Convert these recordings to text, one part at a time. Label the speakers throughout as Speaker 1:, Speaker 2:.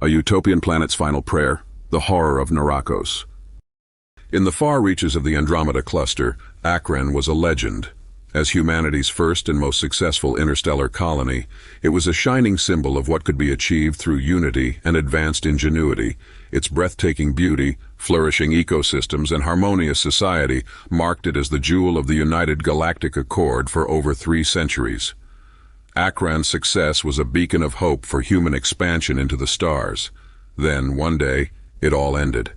Speaker 1: A Utopian Planet's Final Prayer, The Horror of Narakos. In the far reaches of the Andromeda cluster, Akron was a legend. As humanity's first and most successful interstellar colony, it was a shining symbol of what could be achieved through unity and advanced ingenuity. Its breathtaking beauty, flourishing ecosystems, and harmonious society marked it as the jewel of the United Galactic Accord for over 3 centuries. Akron's success was a beacon of hope for human expansion into the stars. Then, one day, it all ended.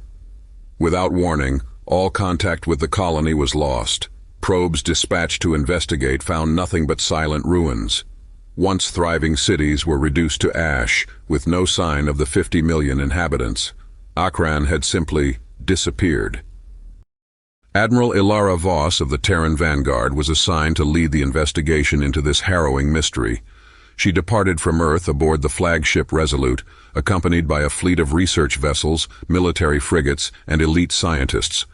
Speaker 1: Without warning, all contact with the colony was lost. Probes dispatched to investigate found nothing but silent ruins. Once thriving cities were reduced to ash, with no sign of the 50 million inhabitants. Akron had simply disappeared. Admiral Ilara Voss of the Terran Vanguard was assigned to lead the investigation into this harrowing mystery. She departed from Earth aboard the flagship Resolute, accompanied by a fleet of research vessels, military frigates, and elite scientists.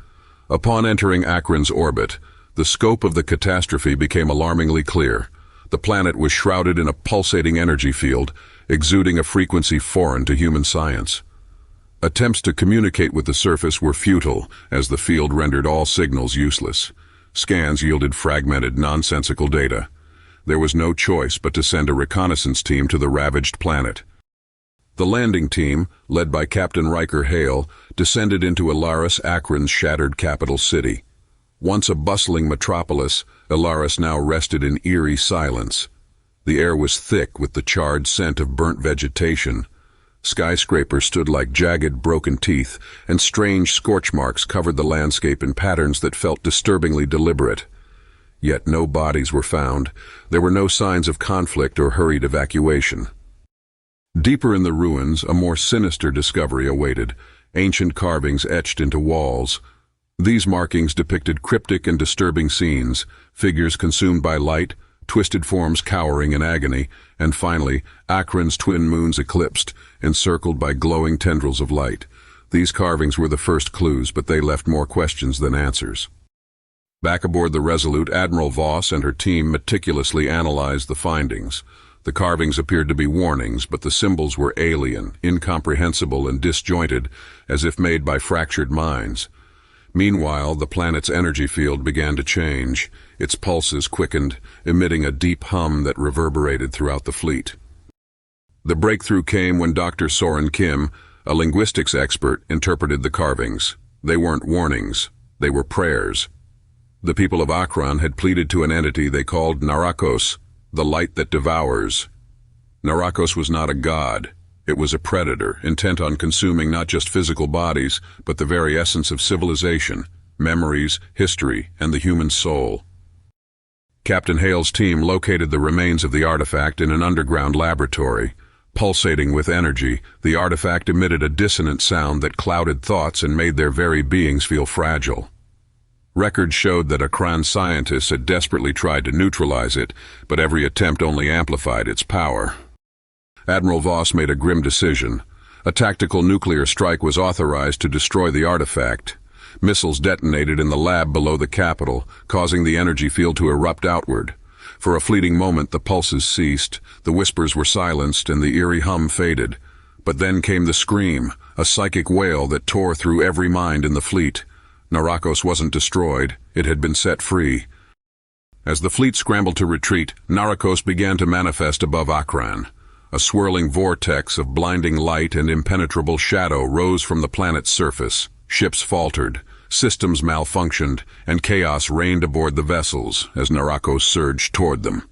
Speaker 1: Upon entering Akron's orbit, the scope of the catastrophe became alarmingly clear. The planet was shrouded in a pulsating energy field, exuding a frequency foreign to human science. Attempts to communicate with the surface were futile, as the field rendered all signals useless. Scans yielded fragmented, nonsensical data. There was no choice but to send a reconnaissance team to the ravaged planet. The landing team, led by Captain Riker Hale, descended into Ilaris, Akron's shattered capital city. Once a bustling metropolis, Ilaris now rested in eerie silence. The air was thick with the charred scent of burnt vegetation. Skyscrapers stood like jagged, broken teeth, and strange scorch marks covered the landscape in patterns that felt disturbingly deliberate. Yet no bodies were found. There were no signs of conflict or hurried evacuation. Deeper in the ruins, a more sinister discovery awaited, ancient carvings etched into walls. These markings depicted cryptic and disturbing scenes, figures consumed by light, twisted forms cowering in agony, and finally, Akron's twin moons eclipsed, encircled by glowing tendrils of light. These carvings were the first clues, but they left more questions than answers. Back aboard the Resolute, Admiral Voss and her team meticulously analyzed the findings. The carvings appeared to be warnings, but the symbols were alien, incomprehensible, and disjointed, as if made by fractured minds. Meanwhile, the planet's energy field began to change. Its pulses quickened, emitting a deep hum that reverberated throughout the fleet. The breakthrough came when Dr. Soren Kim, a linguistics expert, interpreted the carvings. They weren't warnings, they were prayers. The people of Akron had pleaded to an entity they called Narakos, the light that devours. Narakos was not a god. It was a predator, intent on consuming not just physical bodies, but the very essence of civilization, memories, history, and the human soul. Captain Hale's team located the remains of the artifact in an underground laboratory. Pulsating with energy, the artifact emitted a dissonant sound that clouded thoughts and made their very beings feel fragile. Records showed that Akron scientists had desperately tried to neutralize it, but every attempt only amplified its power. Admiral Voss made a grim decision. A tactical nuclear strike was authorized to destroy the artifact. Missiles detonated in the lab below the capital, causing the energy field to erupt outward. For a fleeting moment, the pulses ceased, the whispers were silenced, and the eerie hum faded. But then came the scream, a psychic wail that tore through every mind in the fleet. Narakos wasn't destroyed, it had been set free. As the fleet scrambled to retreat, Narakos began to manifest above Akron. A swirling vortex of blinding light and impenetrable shadow rose from the planet's surface. Ships faltered, systems malfunctioned, and chaos reigned aboard the vessels as Narakos surged toward them.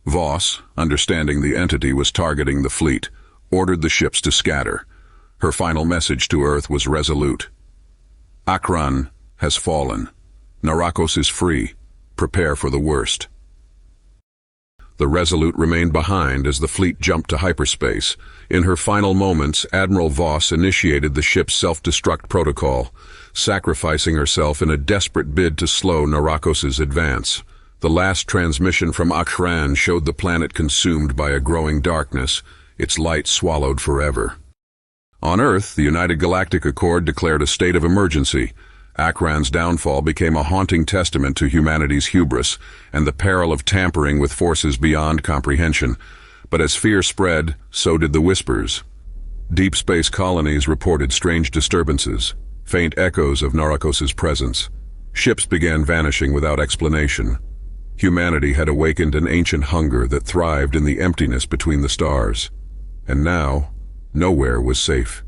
Speaker 1: Voss, understanding the entity was targeting the fleet, ordered the ships to scatter. Her final message to Earth was resolute. Akron has fallen. Narakos is free. Prepare for the worst. The Resolute remained behind as the fleet jumped to hyperspace. In her final moments, Admiral Voss initiated the ship's self-destruct protocol, sacrificing herself in a desperate bid to slow Narakos's advance. The last transmission from Akron showed the planet consumed by a growing darkness, its light swallowed forever. On Earth, the United Galactic Accord declared a state of emergency. Akron's downfall became a haunting testament to humanity's hubris and the peril of tampering with forces beyond comprehension. But as fear spread, so did the whispers. Deep space colonies reported strange disturbances, faint echoes of Narakos' presence. Ships began vanishing without explanation. Humanity had awakened an ancient hunger that thrived in the emptiness between the stars. And now, nowhere was safe.